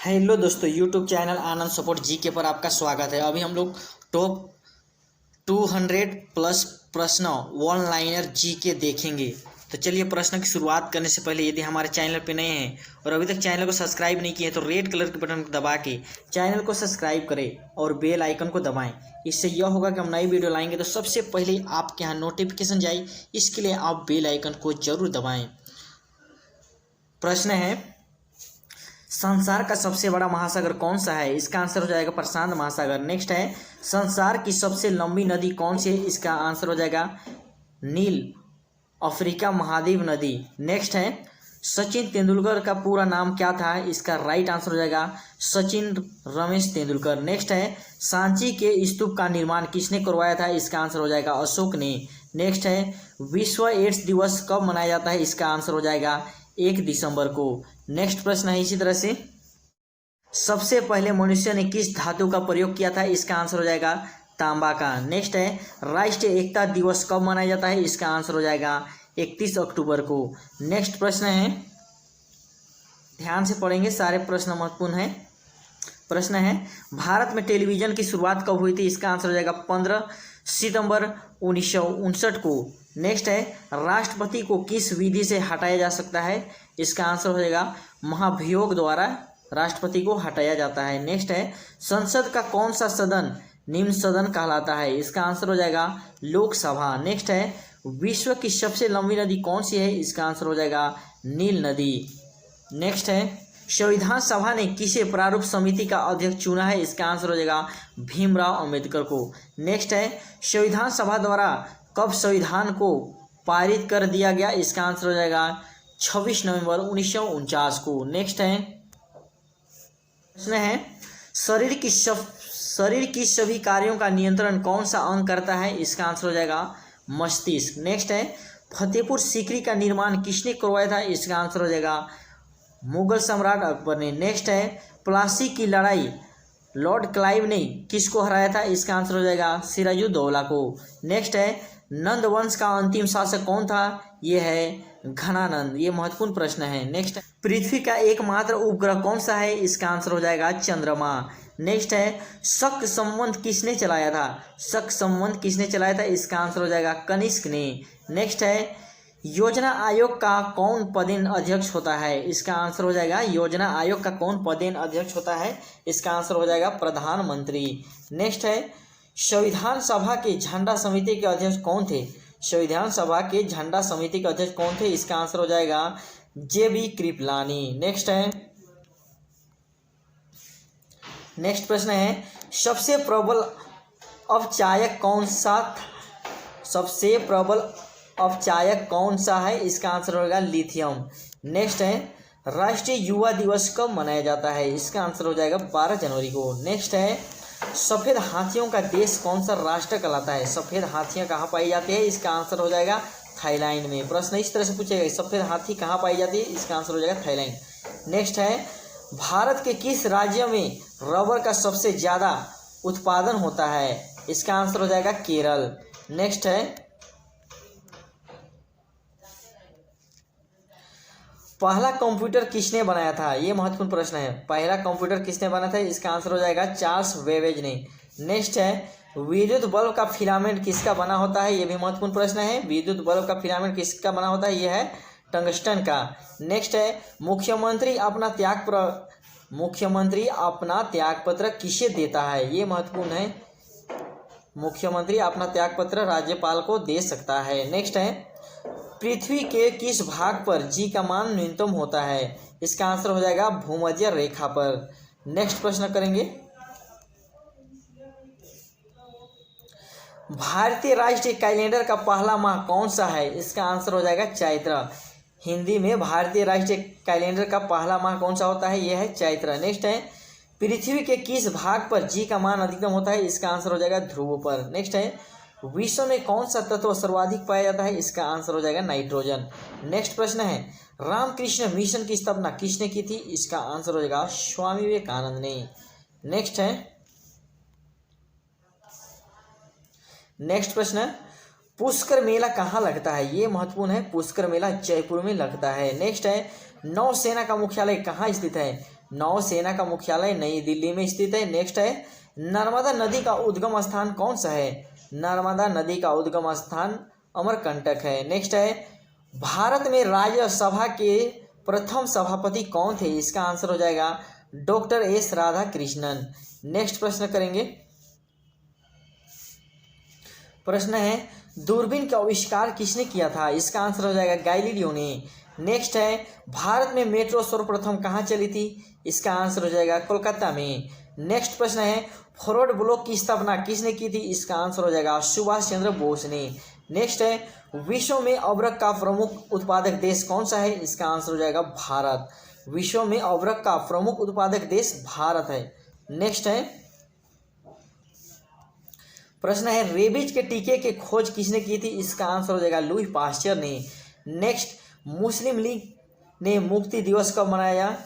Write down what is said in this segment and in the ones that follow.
Hello दोस्तों, YouTube channel आनंद support GK पर आपका स्वागत है। अभी हम लोग टॉप 200 प्लस प्रश्न वन लाइनर जीके देखेंगे। तो चलिए, प्रश्न की शुरुआत करने से पहले यदि हमारे चैनल पे नए हैं और अभी तक चैनल को सब्सक्राइब नहीं किए तो रेड कलर के बटन को दबा के चैनल को सब्सक्राइब करें और बेल आइकन को दबाएं। इससे यह होगा कि हम नई वीडियो लाएंगे तो सबसे पहले आपके यहाँ नोटिफिकेशन जाए। इसके लिए आप बेल आइकन को जरूर दबाएं। प्रश्न है, संसार का सबसे बड़ा महासागर कौन सा है? इसका आंसर हो जाएगा प्रशांत महासागर। नेक्स्ट है, संसार की सबसे लंबी नदी कौन सी है? इसका आंसर हो जाएगा नील अफ्रीका महाद्वीप नदी। नेक्स्ट है, सचिन तेंदुलकर का पूरा नाम क्या था? इसका राइट आंसर हो जाएगा सचिन रमेश तेंदुलकर। नेक्स्ट है, सांची के स्तूप का निर्माण किसने करवाया था? इसका आंसर हो जाएगा अशोक ने। नेक्स्ट है, विश्व एड्स दिवस कब मनाया जाता है? इसका आंसर हो जाएगा 1 दिसंबर को। नेक्स्ट प्रश्न है इसी तरह से, सबसे पहले मनुष्य ने किस धातु का प्रयोग किया था? इसका आंसर हो जाएगा तांबा का। नेक्स्ट है, राष्ट्रीय एकता दिवस कब मनाया जाता है? इसका आंसर हो जाएगा 31 अक्टूबर को। नेक्स्ट प्रश्न है, ध्यान से पढ़ेंगे, सारे प्रश्न महत्वपूर्ण हैं। प्रश्न है, भारत में टेलीविजन की शुरुआत कब हुई थी? इसका आंसर हो जाएगा 15 सितंबर 1959 को। नेक्स्ट है, राष्ट्रपति को किस विधि से हटाया जा सकता है? इसका आंसर हो जाएगा महाभियोग द्वारा राष्ट्रपति को हटाया जाता है। नेक्स्ट है, संसद का कौन सा सदन निम्न सदन कहलाता है? इसका आंसर हो जाएगा लोकसभा। नेक्स्ट है, विश्व की सबसे लंबी नदी कौन सी है? इसका आंसर हो जाएगा नील नदी। नेक्स्ट है, संविधान सभा ने किसे प्रारूप समिति का अध्यक्ष चुना है? इसका आंसर हो जाएगा भीमराव अंबेडकर को। नेक्स्ट है, संविधान सभा द्वारा कब संविधान को पारित कर दिया गया? इसका आंसर हो जाएगा 26 नवंबर 1949 को। नेक्स्ट है, प्रश्न है, शरीर की सभी कार्यों का नियंत्रण कौन सा अंग करता है? इसका आंसर हो जाएगा मस्तिष्क। नेक्स्ट है, फतेहपुर सीकरी का निर्माण किसने करवाया था? इसका आंसर हो जाएगा मुगल सम्राट अकबर ने। नेक्स्ट है, प्लासी की लड़ाई लॉर्ड क्लाइव ने किसको हराया था? इसका आंसर हो जाएगा सिराजुद्दौला को। नेक्स्ट है, नंद वंश का अंतिम शासक कौन था? यह है घनानंद। ये महत्वपूर्ण प्रश्न है। नेक्स्ट, पृथ्वी का एकमात्र उपग्रह कौन सा है? इसका आंसर हो जाएगा चंद्रमा। नेक्स्ट है, शक संवत किसने चलाया था? शक संवत किसने चलाया था? इसका आंसर हो जाएगा कनिष्क ने। नेक्स्ट है, योजना आयोग का कौन पदेन अध्यक्ष होता है? इसका आंसर हो जाएगा योजना आयोग का कौन पदेन अध्यक्ष होता है? इसका आंसर हो जाएगा प्रधानमंत्री। नेक्स्ट है, संविधान सभा के झंडा समिति के अध्यक्ष कौन थे? संविधान सभा के झंडा समिति के अध्यक्ष कौन थे? इसका आंसर हो जाएगा JB कृपलानी। नेक्स्ट है, नेक्स्ट प्रश्न है, सबसे प्रबल अपचायक कौन सा? सबसे प्रबल अपचायक कौन सा है? इसका आंसर होगा लिथियम। नेक्स्ट है, राष्ट्रीय युवा दिवस कब मनाया जाता है? इसका आंसर हो जाएगा 12 जनवरी को। नेक्स्ट है, सफ़ेद हाथियों का देश कौन सा राष्ट्र कहलाता है? सफ़ेद हाथियाँ कहाँ पाई जाती है? इसका आंसर हो जाएगा थाईलैंड में। प्रश्न इस तरह से पूछेगा, सफ़ेद हाथी कहाँ पाई जाती है? इसका आंसर हो जाएगा थाईलैंड। नेक्स्ट है, भारत के किस राज्य में रबर का सबसे ज़्यादा उत्पादन होता है? इसका आंसर हो जाएगा केरल। नेक्स्ट है, पहला कंप्यूटर किसने बनाया था? ये महत्वपूर्ण प्रश्न है। पहला कंप्यूटर किसने बनाया था? इसका आंसर हो जाएगा चार्ल्स बेबेज ने। नेक्स्ट है, विद्युत बल्ब का फिलामेंट किसका बना होता है? ये भी महत्वपूर्ण प्रश्न है। विद्युत बल्ब का फिलामेंट किसका बना होता है? ये है टंगस्टन का। नेक्स्ट है, मुख्यमंत्री अपना त्यागपत्र किसे देता है? ये महत्वपूर्ण है। मुख्यमंत्री अपना त्यागपत्र राज्यपाल को दे सकता है। नेक्स्ट है, पृथ्वी के किस भाग पर G का मान न्यूनतम होता है? इसका आंसर हो जाएगा भूमध्य रेखा पर। नेक्स्ट प्रश्न करेंगे, भारतीय राष्ट्रीय कैलेंडर का पहला माह कौन सा है? इसका आंसर हो जाएगा चैत्र। हिंदी में भारतीय राष्ट्रीय कैलेंडर का पहला माह कौन सा होता है? यह है चैत्र। नेक्स्ट है, पृथ्वी के किस भाग पर G का मान अधिकतम होता है? इसका आंसर हो जाएगा ध्रुव पर। नेक्स्ट है, विश्व में कौन सा तत्व सर्वाधिक पाया जाता है? इसका आंसर हो जाएगा नाइट्रोजन। नेक्स्ट प्रश्न है, रामकृष्ण मिशन की स्थापना किसने की थी? इसका आंसर हो जाएगा स्वामी विवेकानंद ने। नेक्स्ट है, नेक्स्ट प्रश्न, पुष्कर मेला कहाँ लगता है? ये महत्वपूर्ण है। पुष्कर मेला जयपुर में लगता है। नेक्स्ट है, नौसेना का मुख्यालय कहाँ स्थित है? नौसेना का मुख्यालय नई दिल्ली में स्थित है। नेक्स्ट है नर्मदा नदी का उद्गम स्थान कौन सा है? नर्मदा नदी का उद्गम स्थान अमरकंटक है। नेक्स्ट है भारत में राज्यसभा के प्रथम सभापति कौन थे? इसका आंसर हो जाएगा डॉक्टर एस राधाकृष्णन। नेक्स्ट प्रश्न करेंगे। प्रश्न है दूरबीन का आविष्कार किसने किया था? इसका आंसर हो जाएगा गैलीलियो ने। नेक्स्ट है भारत में मेट्रो सर्वप्रथम कहाँ चली थी? इसका आंसर हो जाएगा कोलकाता में। नेक्स्ट प्रश्न है फॉरवर्ड ब्लॉक की स्थापना किसने की थी? इसका आंसर हो जाएगा सुभाष चंद्र बोस ने। नेक्स्ट है विश्व में अबरक का प्रमुख उत्पादक देश कौन सा है? इसका आंसर हो जाएगा भारत। विश्व में अबरक का प्रमुख उत्पादक देश भारत है। नेक्स्ट है प्रश्न है रेबीज के टीके की खोज किसने की थी? इसका आंसर हो जाएगा लुई पास्चर ने। नेक्स्ट मुस्लिम लीग ने मुक्ति दिवस कब मनाया?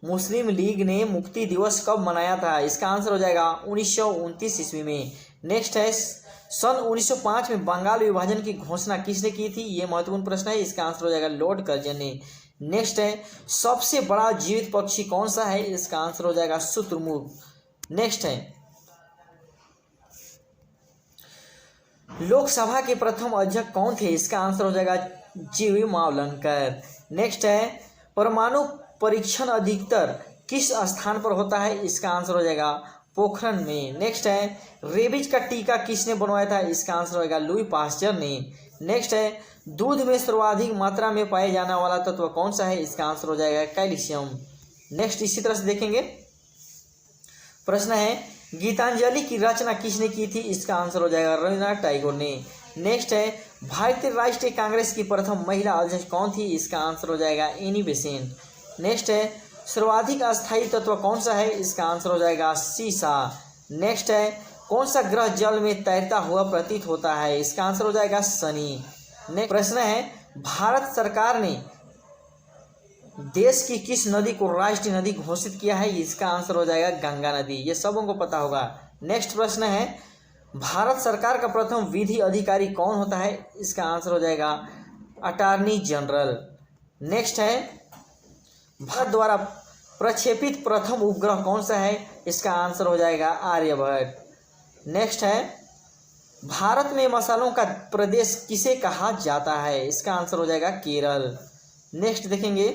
मुस्लिम लीग ने मुक्ति दिवस कब मनाया था? इसका आंसर हो जाएगा 1929 ईस्वी में। नेक्स्ट है सन 1905 में बंगाल विभाजन की घोषणा किसने की थी? ये महत्वपूर्ण प्रश्न है। इसका आंसर हो जाएगा लॉर्ड कर्जन ने। नेक्स्ट है सबसे बड़ा जीवित पक्षी कौन सा है? इसका आंसर हो जाएगा शुतुरमुर्ग। नेक्स्ट है लोकसभा के प्रथम अध्यक्ष कौन थे? इसका आंसर हो जाएगा जीवी मावलंकर। नेक्स्ट है परमाणु परीक्षण अधिकतर किस स्थान पर होता है? इसका आंसर हो जाएगा पोखरण में। नेक्स्ट है रेबीज का टीका किसने बनवाया था? इसका आंसर होगा लुई पास्चर ने। नेक्स्ट है दूध में सर्वाधिक मात्रा में पाए जाने वाला तत्व कौन सा है? इसका आंसर हो जाएगा कैल्शियम। नेक्स्ट इसी तरह से देखेंगे। प्रश्न है गीतांजलि की रचना किसने की थी? इसका आंसर हो जाएगा रविन्द्रनाथ टैगोर ने। नेक्स्ट है भारतीय राष्ट्रीय कांग्रेस की प्रथम महिला अध्यक्ष कौन थी? इसका आंसर हो जाएगा एनी बेसेंट। नेक्स्ट है सर्वाधिक अस्थायी तत्व कौन सा है? इसका आंसर हो जाएगा सीसा। नेक्स्ट है कौन सा ग्रह जल में तैरता हुआ प्रतीत होता है? इसका आंसर हो जाएगा शनि। नेक्स्ट प्रश्न है भारत सरकार ने देश की किस नदी को राष्ट्रीय नदी घोषित किया है? इसका आंसर हो जाएगा गंगा नदी। ये सबों को पता होगा। नेक्स्ट प्रश्न है भारत सरकार का प्रथम विधि अधिकारी कौन होता है? इसका आंसर हो जाएगा अटॉर्नी जनरल। नेक्स्ट है भारत द्वारा प्रक्षेपित प्रथम उपग्रह कौन सा है? इसका आंसर हो जाएगा आर्यभट्ट। नेक्स्ट है भारत में मसालों का प्रदेश किसे कहा जाता है? इसका आंसर हो जाएगा केरल। नेक्स्ट देखेंगे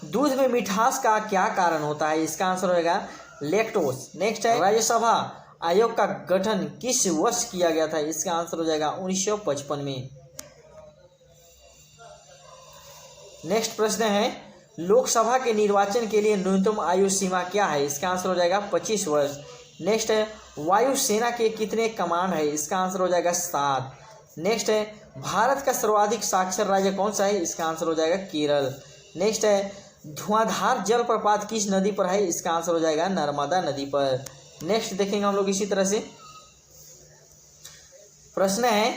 दूध में मिठास का क्या कारण होता है? इसका आंसर हो जाएगा लैक्टोज। नेक्स्ट है राज्यसभा आयोग का गठन किस वर्ष किया गया था? इसका आंसर हो जाएगा 1955 में। नेक्स्ट प्रश्न है लोकसभा के निर्वाचन के लिए न्यूनतम आयु सीमा क्या है? इसका आंसर हो जाएगा 25 वर्ष। नेक्स्ट है वायुसेना के कितने कमांड है? इसका आंसर हो जाएगा 7। नेक्स्ट है भारत का सर्वाधिक साक्षर राज्य कौन सा है? इसका आंसर हो जाएगा केरल। नेक्स्ट है धुआंधार जलप्रपात किस नदी पर है? इसका आंसर हो जाएगा नर्मदा नदी पर। नेक्स्ट देखेंगे हम लोग इसी तरह से। प्रश्न है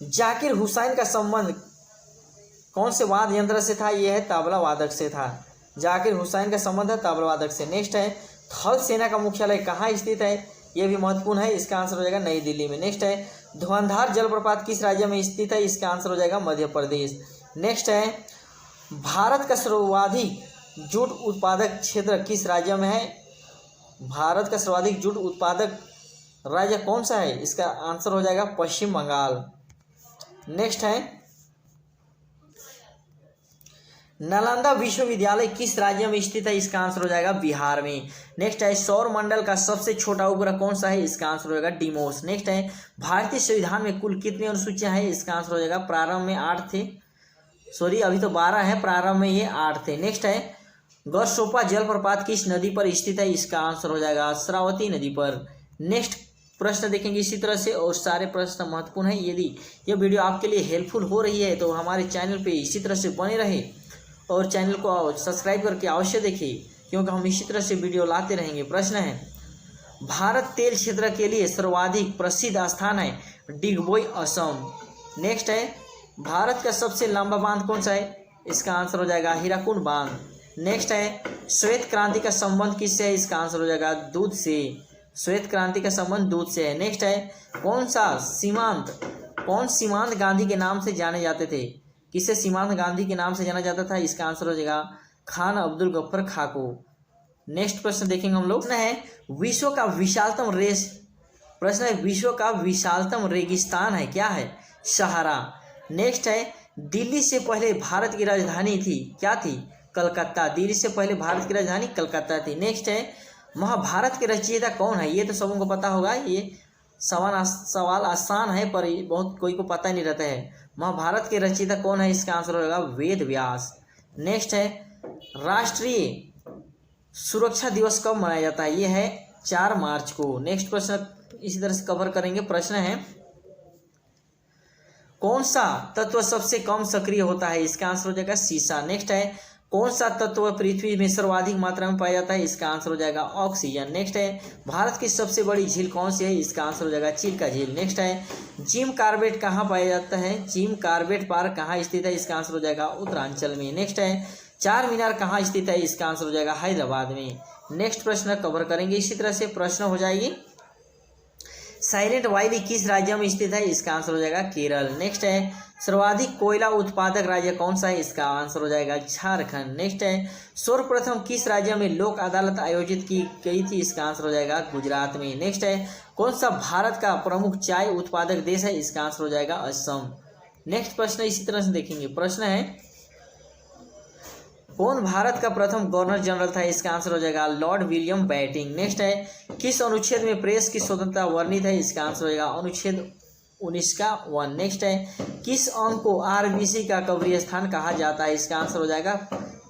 जाकिर हुसैन का संबंध कौन से वाद्य यंत्र से था? यह है तबला वादक से था। जाकिर हुसैन का संबंध है तबला वादक से। नेक्स्ट है थल सेना का मुख्यालय कहाँ स्थित है? यह भी महत्वपूर्ण है। इसका आंसर हो जाएगा नई दिल्ली में। नेक्स्ट है धुआंधार जलप्रपात किस राज्य में स्थित है? इसका आंसर हो जाएगा मध्य प्रदेश। नेक्स्ट है भारत का सर्वाधिक जूट उत्पादक क्षेत्र किस राज्य में है? भारत का सर्वाधिक जूट उत्पादक राज्य कौन सा है? इसका आंसर हो जाएगा पश्चिम बंगाल। नेक्स्ट है नालंदा विश्वविद्यालय किस राज्य में स्थित है? इसका आंसर हो जाएगा बिहार में। नेक्स्ट है सौर मंडल का सबसे छोटा उपग्रह कौन सा है? इसका आंसर हो जाएगा डिमोस। नेक्स्ट है भारतीय संविधान में कुल कितनी अनुसूचियां हैं? इसका आंसर हो जाएगा प्रारंभ में 8 थे, सॉरी अभी तो 12 है, प्रारंभ में ये 8 थे। नेक्स्ट है गरसोपा जलप्रपात किस नदी पर स्थित है? इसका आंसर हो जाएगा श्रावती नदी पर। नेक्स्ट प्रश्न देखेंगे इसी तरह से, और सारे प्रश्न महत्वपूर्ण है। यदि यह वीडियो आपके लिए हेल्पफुल हो रही है तो हमारे चैनल पे इसी तरह से बने रहे और चैनल को सब्सक्राइब करके अवश्य देखिए, क्योंकि हम इसी तरह से वीडियो लाते रहेंगे। प्रश्न है भारत तेल क्षेत्र के लिए सर्वाधिक प्रसिद्ध स्थान है डिगबोई असम। नेक्स्ट है भारत का सबसे लंबा बांध कौन सा है? इसका आंसर हो जाएगा हीराकुंड बांध। नेक्स्ट है श्वेत क्रांति का संबंध किससे है? इसका आंसर हो जाएगा दूध से। श्वेत क्रांति का संबंध दूध से है। नेक्स्ट है कौन सीमांत गांधी के नाम से जाने जाते थे? किसे सीमांत गांधी के नाम से जाना जाता था? इसका आंसर हो जाएगा खान अब्दुल गफ्फार खाको। नेक्स्ट प्रश्न देखेंगे हम लोग। प्रश्न है विश्व का विशालतम रेगिस्तान है, क्या है? सहारा। नेक्स्ट है दिल्ली से पहले भारत की राजधानी थी, क्या थी? कलकत्ता। दिल्ली से पहले भारत की राजधानी कलकत्ता थी। नेक्स्ट है महाभारत के रचयिता कौन है? ये तो सबों को पता होगा, ये सवाल आसान है पर बहुत कोई को पता नहीं रहता है। महाभारत के रचयिता कौन है? इसका आंसर होगा वेद व्यास। नेक्स्ट है राष्ट्रीय सुरक्षा दिवस कब मनाया जाता है? ये है 4 मार्च को। नेक्स्ट प्रश्न इसी तरह से कवर करेंगे। प्रश्न है कौन सा तत्व सबसे कम सक्रिय होता है? इसका आंसर हो जाएगा सीसा। नेक्स्ट है कौन सा तत्व पृथ्वी में सर्वाधिक मात्रा में पाया जाता है? इसका आंसर हो जाएगा ऑक्सीजन। नेक्स्ट है भारत की सबसे बड़ी झील कौन सी है? इसका आंसर हो जाएगा चिल्का झील। नेक्स्ट है जिम कार्बेट कहाँ पाया जाता है? जिम कार्बेट पार्क कहाँ स्थित है? इसका आंसर हो जाएगा उत्तरांचल में। नेक्स्ट है चार मीनार कहाँ स्थित है? इसका आंसर हो जाएगा हैदराबाद में। नेक्स्ट प्रश्न कवर करेंगे। इसी तरह से प्रश्न हो जाएगी साइलेंट वैली किस राज्य में स्थित है? इसका आंसर हो जाएगा केरल। नेक्स्ट है सर्वाधिक कोयला उत्पादक राज्य कौन सा है? इसका आंसर हो जाएगा झारखंड। नेक्स्ट है सर्वप्रथम किस राज्य में लोक अदालत आयोजित की गई थी? इसका आंसर हो जाएगा गुजरात में। नेक्स्ट है कौन सा भारत का प्रमुख चाय उत्पादक देश है? इसका आंसर हो जाएगा असम। नेक्स्ट प्रश्न इसी तरह से देखेंगे। प्रश्न है कौन भारत का प्रथम गवर्नर जनरल था? इसका आंसर हो जाएगा लॉर्ड विलियम बेंटिंक। नेक्स्ट है किस अनुच्छेद में प्रेस की स्वतंत्रता वर्णित है? इसका आंसर हो जाएगा अनुच्छेद 19 का 1। नेक्स्ट है किस अंग को आरबीसी का कब्रिय स्थान कहा जाता है? इसका आंसर हो जाएगा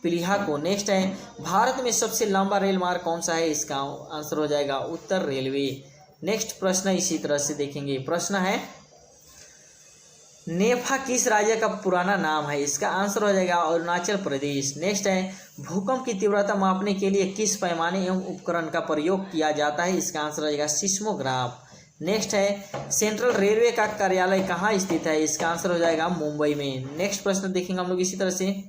प्लीहा को। नेक्स्ट है भारत में सबसे लंबा रेल मार्ग कौन सा है? इसका आंसर हो जाएगा उत्तर रेलवे। नेक्स्ट प्रश्न इसी तरह से देखेंगे। प्रश्न है नेफा किस राज्य का पुराना नाम है? इसका आंसर हो जाएगा अरुणाचल प्रदेश। नेक्स्ट है भूकंप की तीव्रता मापने के लिए किस पैमाने एवं उपकरण का प्रयोग किया जाता है? इसका आंसर हो जाएगा सिस्मोग्राफ। नेक्स्ट है सेंट्रल रेलवे का कार्यालय कहाँ स्थित है? इसका आंसर हो जाएगा मुंबई में। नेक्स्ट प्रश्न देखेंगे हम लोग इसी तरह से।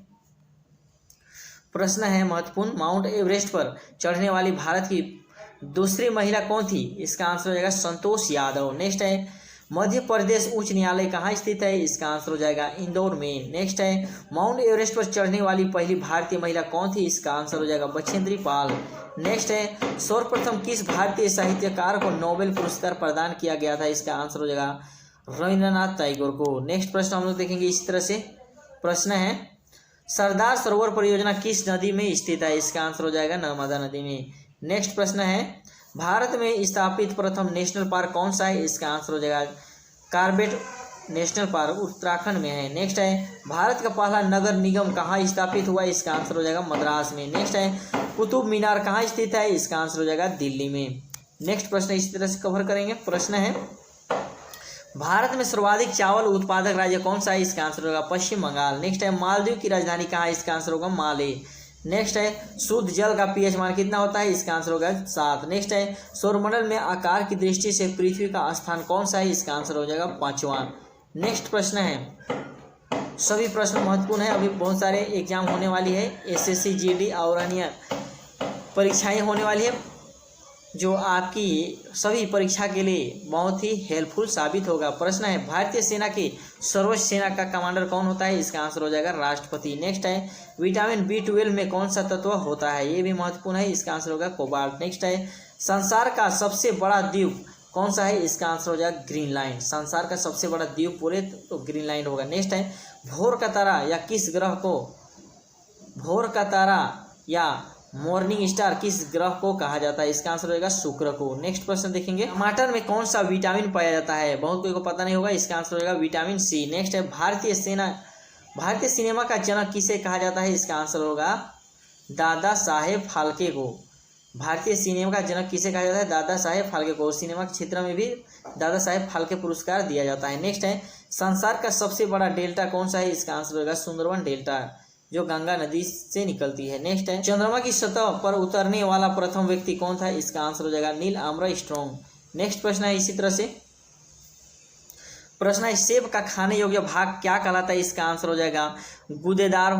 प्रश्न है महत्वपूर्ण माउंट एवरेस्ट पर चढ़ने वाली भारत की दूसरी महिला कौन थी? इसका आंसर हो जाएगा संतोष यादव। नेक्स्ट है मध्य प्रदेश उच्च न्यायालय कहाँ स्थित है? इसका आंसर हो जाएगा इंदौर में। नेक्स्ट है माउंट एवरेस्ट पर चढ़ने वाली पहली भारतीय महिला कौन थी? इसका आंसर हो जाएगा बछेंद्री पाल। नेक्स्ट है सर्वप्रथम किस भारतीय साहित्यकार को नोबेल पुरस्कार प्रदान किया गया था? इसका आंसर हो जाएगा रविंद्रनाथ टैगोर को। नेक्स्ट प्रश्न हम लोग देखेंगे इसी तरह से। प्रश्न है सरदार सरोवर परियोजना किस नदी में स्थित है? इसका आंसर हो जाएगा नर्मदा नदी में। नेक्स्ट प्रश्न है भारत में स्थापित प्रथम नेशनल पार्क कौन सा है? इसका आंसर हो जाएगा कार्बेट नेशनल पार्क उत्तराखंड में है। नेक्स्ट है भारत का पहला नगर निगम कहाँ स्थापित हुआ? इसका आंसर हो जाएगा मद्रास में। नेक्स्ट है कुतुब मीनार कहाँ स्थित है? इसका आंसर हो जाएगा दिल्ली में। नेक्स्ट प्रश्न इसी तरह से कवर करेंगे। प्रश्न है भारत में सर्वाधिक चावल उत्पादक राज्य कौन सा है? इसका आंसर होगा पश्चिम बंगाल। नेक्स्ट है मालदीव की राजधानी कहाँ है? इसका आंसर होगा माले। नेक्स्ट है शुद्ध जल का पीएच मान कितना होता है? इसका आंसर होगा 7। नेक्स्ट है सौरमंडल में आकार की दृष्टि से पृथ्वी का स्थान कौन सा है? इसका आंसर हो जाएगा 5वां। नेक्स्ट प्रश्न है सभी प्रश्न महत्वपूर्ण है, अभी बहुत सारे एग्जाम होने वाली है, एसएससी जीडी और अन्य परीक्षाएं होने वाली है जो आपकी सभी परीक्षा के लिए बहुत ही हेल्पफुल साबित होगा। प्रश्न है भारतीय सेना के सर्वोच्च सेना का कमांडर कौन होता है? इसका आंसर हो जाएगा राष्ट्रपति। नेक्स्ट है विटामिन B12 में कौन सा तत्व होता है? ये भी महत्वपूर्ण है, इसका आंसर होगा कोबाल्ट। नेक्स्ट है संसार का सबसे बड़ा द्वीप कौन सा है? इसका आंसर हो जाएगा ग्रीनलैंड। संसार का सबसे बड़ा द्वीप बोले तो ग्रीनलैंड होगा। नेक्स्ट है भोर का तारा या किस ग्रह को भोर का तारा या मॉर्निंग स्टार किस ग्रह को कहा जाता है? इसका आंसर होगा शुक्र को। नेक्स्ट प्रश्न देखेंगे टमाटर में कौन सा विटामिन पाया जाता है? बहुत कोई को पता नहीं होगा, इसका आंसर होगा विटामिन सी। नेक्स्ट है भारतीय सिनेमा का जनक किसे कहा जाता है? इसका आंसर होगा दादा साहेब फाल्के को। भारतीय सिनेमा का जनक किसे कहा जाता है? दादा साहेब फाल्के को। सिनेमा के क्षेत्र में भी दादा साहेब फाल्के पुरस्कार दिया जाता है। नेक्स्ट है संसार का सबसे बड़ा डेल्टा कौन सा है? इसका आंसर होगा सुंदरवन डेल्टा जो गंगा नदी से निकलती है। नेक्स्ट है चंद्रमा की सतह पर उतरने वाला प्रथम व्यक्ति कौन था? इसका आंसर हो जाएगा नील आर्मस्ट्रॉन्ग। नेक्स्ट प्रश्न है इसी तरह से। प्रश्न है सेब का खाने योग्य भाग क्या कहलाता है? इसका आंसर हो जाएगा गूदेदार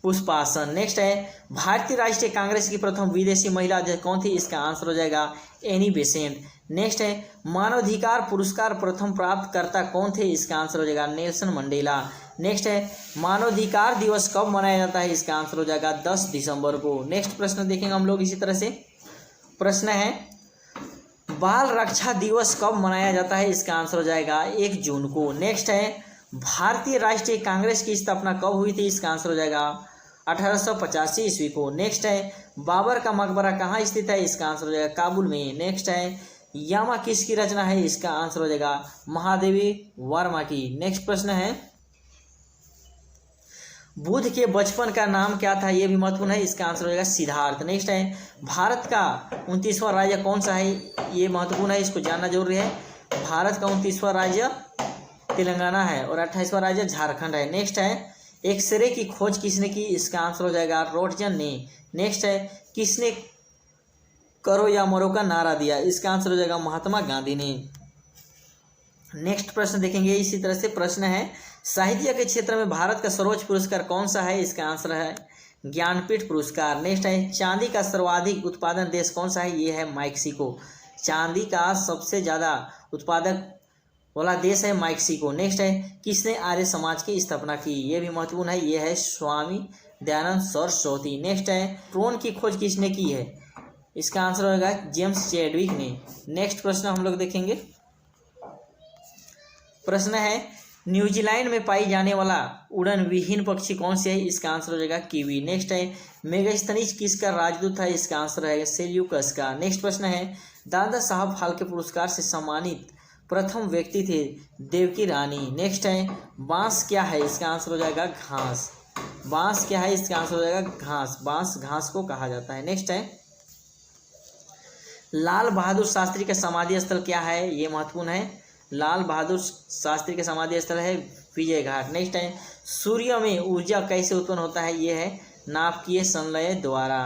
पुष्पासन। नेक्स्ट है भारतीय राष्ट्रीय कांग्रेस की प्रथम विदेशी महिला अध्यक्ष कौन थी? इसका आंसर हो जाएगा एनी बेसेंट। नेक्स्ट है मानवाधिकार पुरस्कार प्रथम प्राप्त करता कौन थे? इसका आंसर हो जाएगा नेल्सन मंडेला। नेक्स्ट है मानवाधिकार दिवस कब मनाया जाता है, इसका आंसर हो जाएगा 10 दिसंबर को। नेक्स्ट प्रश्न देखेंगे हम लोग इसी तरह से। प्रश्न है बाल रक्षा दिवस कब मनाया जाता है, इसका आंसर हो जाएगा 1 जून को। नेक्स्ट है भारतीय राष्ट्रीय कांग्रेस की स्थापना कब हुई थी, इसका आंसर हो जाएगा 1885 ईस्वी को। नेक्स्ट है बाबर का मकबरा कहाँ स्थित है, इसका आंसर हो जाएगा काबुल में। नेक्स्ट है यामा किसकी रचना है, इसका आंसर हो जाएगा महादेवी वर्मा की। नेक्स्ट प्रश्न है बुद्ध के बचपन का नाम क्या था, यह भी महत्वपूर्ण है, इसका आंसर हो जाएगा सिद्धार्थ। नेक्स्ट है भारत का 29वां राज्य कौन सा है, ये महत्वपूर्ण है, इसको जानना जरूरी है। भारत का 29वां राज्य तेलंगाना है और 28वां राज्य झारखंड है। नेक्स्ट है एक्सरे की खोज किसने की, इसका आंसर हो जाएगा रोटजन ने। नेक्स्ट है किसने करो या मरो का नारा दिया, इसका आंसर हो जाएगा महात्मा गांधी ने। नेक्स्ट प्रश्न देखेंगे इसी तरह से। प्रश्न है साहित्य के क्षेत्र में भारत का सर्वोच्च पुरस्कार कौन सा है, इसका आंसर है ज्ञानपीठ पुरस्कार। नेक्स्ट है चांदी का सर्वाधिक उत्पादन देश कौन सा है, ये है मैक्सिको। चांदी का सबसे ज़्यादा उत्पादक वाला देश है मैक्सिको। नेक्स्ट है किसने आर्य समाज की स्थापना की, ये भी महत्वपूर्ण है, ये है स्वामी दयानंद सरस्वती। नेक्स्ट है ड्रोन की खोज किसने की है, इसका आंसर होगा जेम्स चैडविक ने। नेक्स्ट प्रश्न हम लोग देखेंगे। प्रश्न है न्यूजीलैंड में पाई जाने वाला उड़न विहीन पक्षी कौन से है, इसका आंसर हो जाएगा कीवी। नेक्स्ट है मेगास्थनीज किसका राजदूत है, इसका आंसर है सेल्यूकस का। नेक्स्ट प्रश्न है दादा साहब फाल्के पुरस्कार से सम्मानित प्रथम व्यक्ति थे देवकी रानी। नेक्स्ट है बांस क्या है, इसका आंसर हो जाएगा घास। बांस क्या है, इसका आंसर हो जाएगा घास। बांस घास को कहा जाता है। नेक्स्ट है लाल बहादुर शास्त्री का समाधि स्थल क्या है, ये महत्वपूर्ण है। लाल बहादुर शास्त्री का समाधि स्थल है विजय घाट। नेक्स्ट है सूर्य में ऊर्जा कैसे उत्पन्न होता है, ये है नाभिकीय संलय द्वारा।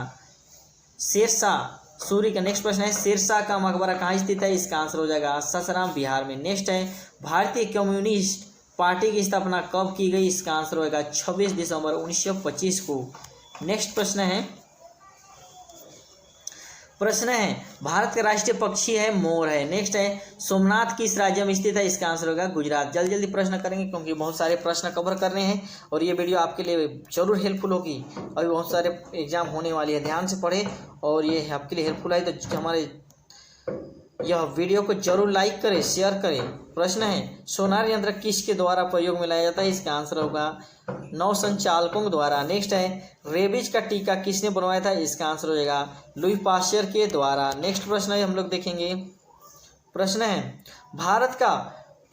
शेरशाह सूर्य का। नेक्स्ट प्रश्न है शेरशाह का मकबरा कहाँ स्थित है, इसका आंसर हो जाएगा सासाराम बिहार में। नेक्स्ट है भारतीय कम्युनिस्ट पार्टी की स्थापना कब की गई, इसका आंसर होगा 26 दिसंबर 1925 को। नेक्स्ट प्रश्न है भारत का राष्ट्रीय पक्षी है मोर है। नेक्स्ट है सोमनाथ किस राज्य में स्थित है, इसका आंसर होगा गुजरात। जल्दी जल्दी प्रश्न करेंगे क्योंकि बहुत सारे प्रश्न कवर करने हैं और ये वीडियो आपके लिए जरूर हेल्पफुल होगी। अभी बहुत सारे एग्जाम होने वाली है, ध्यान से पढ़े और ये आपके लिए हेल्पफुल है तो हमारे यह वीडियो को जरूर लाइक करें, शेयर करें। प्रश्न है सोनार यंत्र किसके द्वारा प्रयोग में लाया जाता है, इसका आंसर होगा नौ संचालकों द्वारा। नेक्स्ट है रेबीज का टीका किसने बनवाया था, इसका आंसर हो जाएगा लुई पाश्चर के द्वारा। नेक्स्ट प्रश्न है हम लोग देखेंगे। प्रश्न है भारत का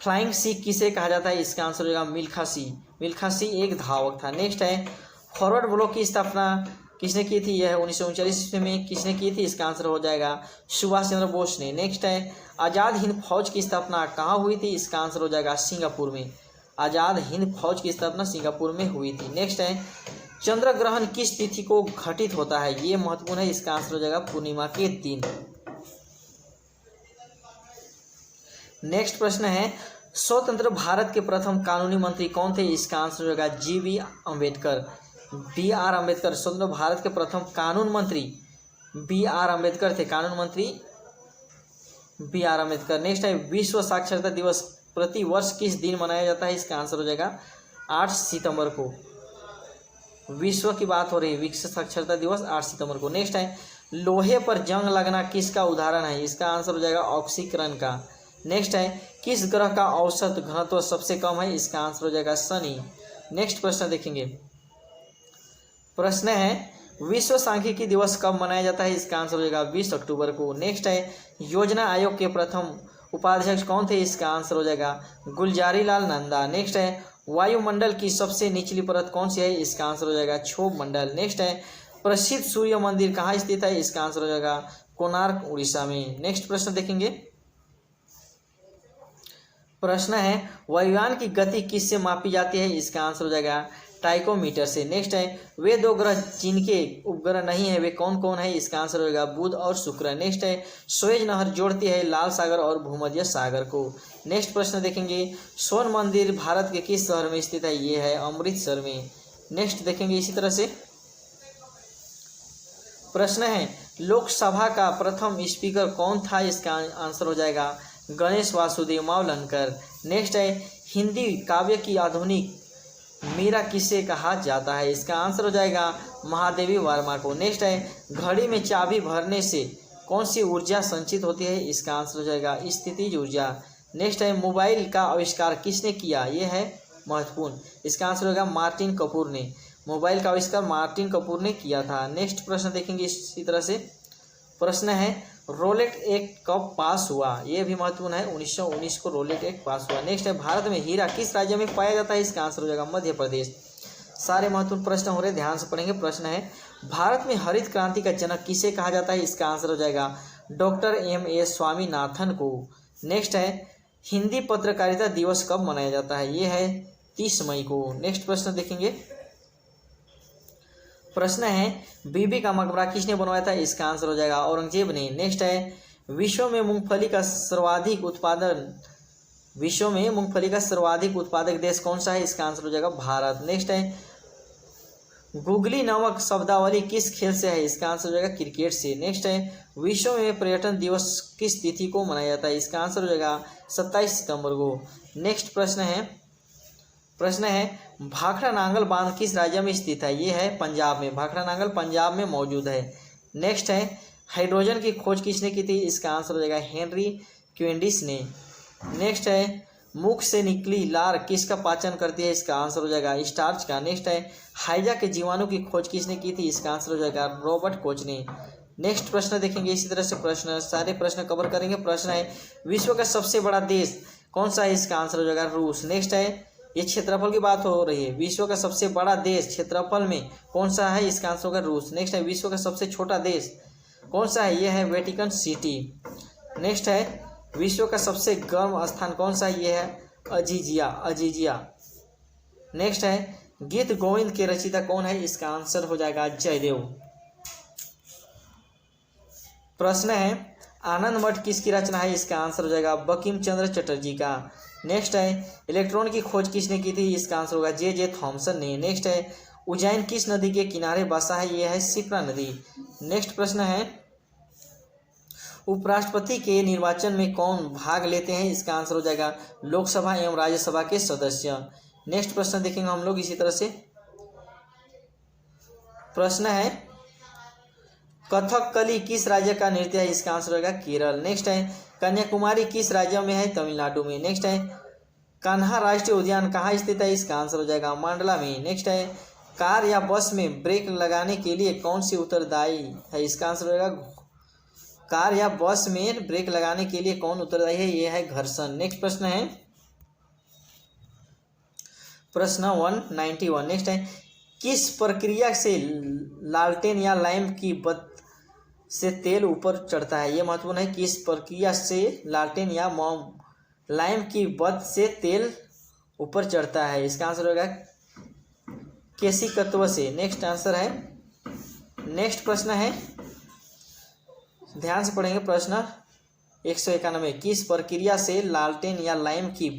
फ्लाइंग सिख किसे कहा जाता है, इसका आंसर हो जाएगा मिल्खा सिंह। मिल्खा सिंह एक धावक था। नेक्स्ट है फॉरवर्ड ब्लॉक की स्थापना किसने की थी, यह 1939 ईस्वी में किसने की थी, इसका आंसर हो जाएगा सुभाष चंद्र बोस ने। नेक्स्ट है आज़ाद हिंद फौज की स्थापना कहाँ हुई थी, इसका आंसर हो जाएगा सिंगापुर में। आज़ाद हिंद फौज की स्थापना सिंगापुर में हुई थी। नेक्स्ट है चंद्र ग्रहण किस तिथि को घटित होता है, ये महत्वपूर्ण है, इसका आंसर हो जाएगा पूर्णिमा के दिन। नेक्स्ट प्रश्न है स्वतंत्र भारत के प्रथम कानूनी मंत्री कौन थे, इसका आंसर हो जाएगा जी.बी. अम्बेडकर। बी.आर. अम्बेडकर स्वतंत्र भारत के प्रथम कानून मंत्री बी.आर. अम्बेडकर थे। कानून मंत्री बी.आर. अम्बेडकर। नेक्स्ट है विश्व साक्षरता दिवस प्रति वर्ष किस दिन मनाया जाता है, इसका आंसर हो जाएगा 8 सितंबर को। विश्व की बात हो रही है, विश्व साक्षरता दिवस 8 सितंबर को। नेक्स्ट है लोहे पर जंग लगना किसका उदाहरण है, इसका आंसर हो जाएगा ऑक्सीकरण का। नेक्स्ट है किस ग्रह का औसत घनत्व सबसे कम है, इसका आंसर हो जाएगा शनि। नेक्स्ट प्रश्न देखेंगे। प्रश्न है विश्व सांख्यिकी दिवस कब मनाया जाता है, इसका आंसर हो जाएगा 20 अक्टूबर को। नेक्स्ट है योजना आयोग के प्रथम उपाध्यक्ष कौन थे, इसका आंसर हो जाएगा गुलजारी लाल नंदा। नेक्स्ट है वायुमंडल की सबसे निचली परत कौन सी है, इसका आंसर हो जाएगा क्षोभ मंडल। नेक्स्ट है प्रसिद्ध सूर्य मंदिर कहाँ स्थित है, इसका आंसर हो जाएगा कोणार्क उड़ीसा में। नेक्स्ट प्रश्न देखेंगे। प्रश्न है वायुयान की गति किससे मापी जाती है, इसका आंसर हो जाएगा टाइकोमीटर से। नेक्स्ट है वे दो ग्रह जिनके उपग्रह नहीं है वे कौन कौन है, इसका आंसर होगा बुध और शुक्र। नेक्स्ट है सुएज नहर जोड़ती है लाल सागर और भूमध्य सागर को। नेक्स्ट प्रश्न देखेंगे स्वर्ण मंदिर भारत के किस शहर में स्थित है, ये है अमृतसर में। नेक्स्ट देखेंगे इसी तरह से। प्रश्न है लोकसभा का प्रथम स्पीकर कौन था, इसका आंसर हो जाएगा गणेश वासुदेव मावलंकर। नेक्स्ट है हिंदी काव्य की आधुनिक मीरा किसे कहा जाता है? इसका आंसर हो जाएगा महादेवी वर्मा को। नेक्स्ट है घड़ी में चाबी भरने से कौन सी ऊर्जा संचित होती है? इसका आंसर हो जाएगा स्थितिज ऊर्जा। नेक्स्ट है मोबाइल का आविष्कार किसने किया? ये है महत्वपूर्ण। इसका आंसर होगा मार्टिन कपूर ने। मोबाइल का आविष्कार मार्टिन कपूर ने किया था। नेक्स्ट प्रश्न देखेंगे इसी तरह से। प्रश्न है रोलेट एक्ट कब पास हुआ? ये भी महत्वपूर्ण है। 1919 को रोलेट एक्ट पास हुआ। नेक्स्ट है भारत में हीरा किस राज्य में पाया जाता है? इसका आंसर हो जाएगा मध्य प्रदेश। सारे महत्वपूर्ण प्रश्न हो रहे, ध्यान से पढ़ेंगे। प्रश्न है भारत में हरित क्रांति का जनक किसे कहा जाता है? इसका आंसर हो जाएगा डॉक्टर M.A. स्वामीनाथन को। नेक्स्ट है हिंदी पत्रकारिता दिवस कब मनाया जाता है? ये है 30 मई को। नेक्स्ट प्रश्न देखेंगे। प्रश्न है बीबी का मकबरा किसने बनवाया था? इसका आंसर हो जाएगा औरंगजेब ने। नेक्स्ट है विश्व में मूंगफली का सर्वाधिक उत्पादक देश कौन सा है? इसका आंसर हो जाएगा भारत। नेक्स्ट है गुगली नामक शब्दावली किस खेल से है? इसका आंसर हो जाएगा क्रिकेट से। नेक्स्ट है विश्व में पर्यटन दिवस किस तिथि को मनाया जाता है? इसका आंसर हो जाएगा 27 सितंबर को। नेक्स्ट प्रश्न है भाखड़ा नांगल बांध किस राज्य में स्थित है? ये है पंजाब में। भाखड़ा नांगल पंजाब में मौजूद है। नेक्स्ट है हाइड्रोजन की खोज किसने की थी? इसका आंसर हो जाएगा हेनरी क्विंडिस ने। नेक्स्ट है मुख से निकली लार किसका पाचन करती है? इसका आंसर हो जाएगा स्टार्च का। नेक्स्ट है हाइजा के जीवाणु की खोज किसने की थी? इसका आंसर हो जाएगा रॉबर्ट कोच ने। नेक्स्ट प्रश्न देखेंगे इसी तरह से। सारे प्रश्न कवर करेंगे। प्रश्न है विश्व का सबसे बड़ा देश कौन सा है? इसका आंसर हो जाएगा रूस। नेक्स्ट है ये क्षेत्रफल की बात हो रही है। विश्व का सबसे बड़ा देश क्षेत्रफल में कौन सा है? इसका आंसर होगा रूस। नेक्स्ट है विश्व का सबसे छोटा देश कौन सा है? यह है वेटिकन सिटी। नेक्स्ट है विश्व का सबसे गर्म स्थान कौन सा है? यह है अजीजिया। नेक्स्ट है गीत गोविंद के रचयिता कौन है? इसका आंसर हो जाएगा जयदेव। प्रश्न है आनंद मठ किसकी रचना है? इसका आंसर हो जाएगा बंकिम चंद्र चटर्जी का। नेक्स्ट है इलेक्ट्रॉन की खोज किसने की थी? इसका आंसर होगा J.J. थॉमसन ने। नेक्स्ट है उज्जैन किस नदी के किनारे बसा है? यह है शिप्रा नदी। नेक्स्ट प्रश्न है उपराष्ट्रपति के निर्वाचन में कौन भाग लेते हैं? इसका आंसर हो जाएगा लोकसभा एवं राज्यसभा के सदस्य। नेक्स्ट प्रश्न देखेंगे हम लोग इसी तरह से। प्रश्न है कथकली किस राज्य का नृत्य है? इसका आंसर होगा केरल। नेक्स्ट है कन्याकुमारी किस राज्य में है? तमिलनाडु में। नेक्स्ट है कान्हा राष्ट्रीय उद्यान कहाँ स्थित है? इसका आंसर हो जाएगा मंडला में। नेक्स्ट है कार या बस में ब्रेक लगाने के लिए कौन सी उत्तरदायी है? इसका आंसर हो जाएगा कार या बस में ब्रेक लगाने के लिए कौन उत्तरदायी है? यह है घर्षण। नेक्स्ट प्रश्न है प्रश्न 191। नेक्स्ट है किस प्रक्रिया से लालटेन या लैंप की बत्ती से तेल ऊपर चढ़ता है? यह महत्वपूर्ण है। किस प्रक्रिया से लालटेन या लैंप की बत्ती से तेल ऊपर चढ़ता है? इसका आंसर होगा केशिकत्व से। नेक्स्ट आंसर है। नेक्स्ट प्रश्न है ध्यान से पढ़ेंगे। प्रश्न 191 किस प्रक्रिया से लालटेन या लैंप की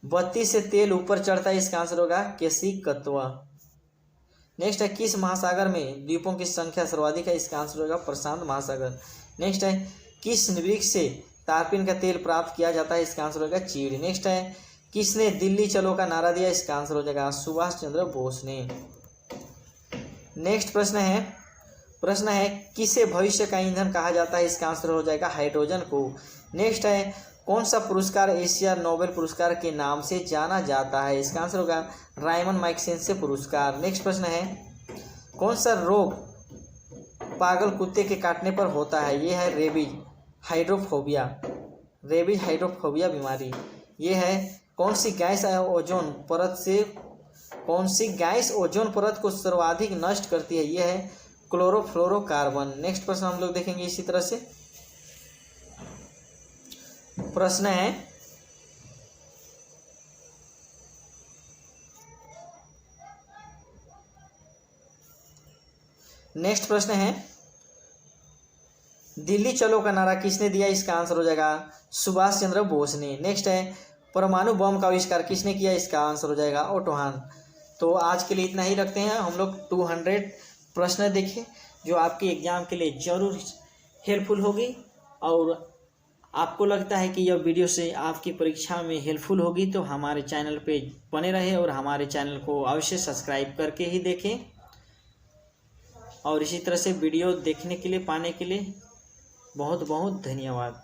बत्ती से तेल ऊपर चढ़ता है? इसका आंसर होगा केशिकत्व। नेक्स्ट है किस महासागर में द्वीपों की संख्या सर्वाधिक है? इसका आंसर होगा प्रशांत महासागर। नेक्स्ट है किस वृक्ष से तारपीन का तेल प्राप्त किया जाता है? इसका आंसर होगा चीड़। नेक्स्ट है किसने दिल्ली चलो का नारा दिया? इसका आंसर हो जाएगा सुभाष चंद्र बोस ने। नेक्स्ट प्रश्न है किसे भविष्य का ईंधन कहा जाता है? इसका आंसर हो जाएगा हाइड्रोजन को। नेक्स्ट है कौन सा पुरस्कार एशिया नोबेल पुरस्कार के नाम से जाना जाता है? इसका आंसर होगा रायमन मैग्सेसे पुरस्कार। नेक्स्ट प्रश्न है कौन सा रोग पागल कुत्ते के काटने पर होता है? ये है रेबीज हाइड्रोफोबिया बीमारी। ये है कौन सी गैस ओजोन परत को सर्वाधिक नष्ट करती है? ये है क्लोरोफ्लोरोकार्बन। नेक्स्ट प्रश्न हम लोग देखेंगे इसी तरह से। प्रश्न है नेक्स्ट प्रश्न है दिल्ली चलो का नारा किसने दिया? इसका आंसर हो जाएगा सुभाष चंद्र बोस ने। नेक्स्ट है परमाणु बम का आविष्कार किसने किया? इसका आंसर हो जाएगा ओटो हान। तो आज के लिए इतना ही रखते हैं। हम लोग 200 प्रश्न देखे जो आपके एग्जाम के लिए जरूर हेल्पफुल होगी और आपको लगता है कि यह वीडियो से आपकी परीक्षा में हेल्पफुल होगी तो हमारे चैनल पे बने रहे और हमारे चैनल को अवश्य सब्सक्राइब करके ही देखें। और इसी तरह से वीडियो देखने के लिए पाने के लिए बहुत बहुत धन्यवाद।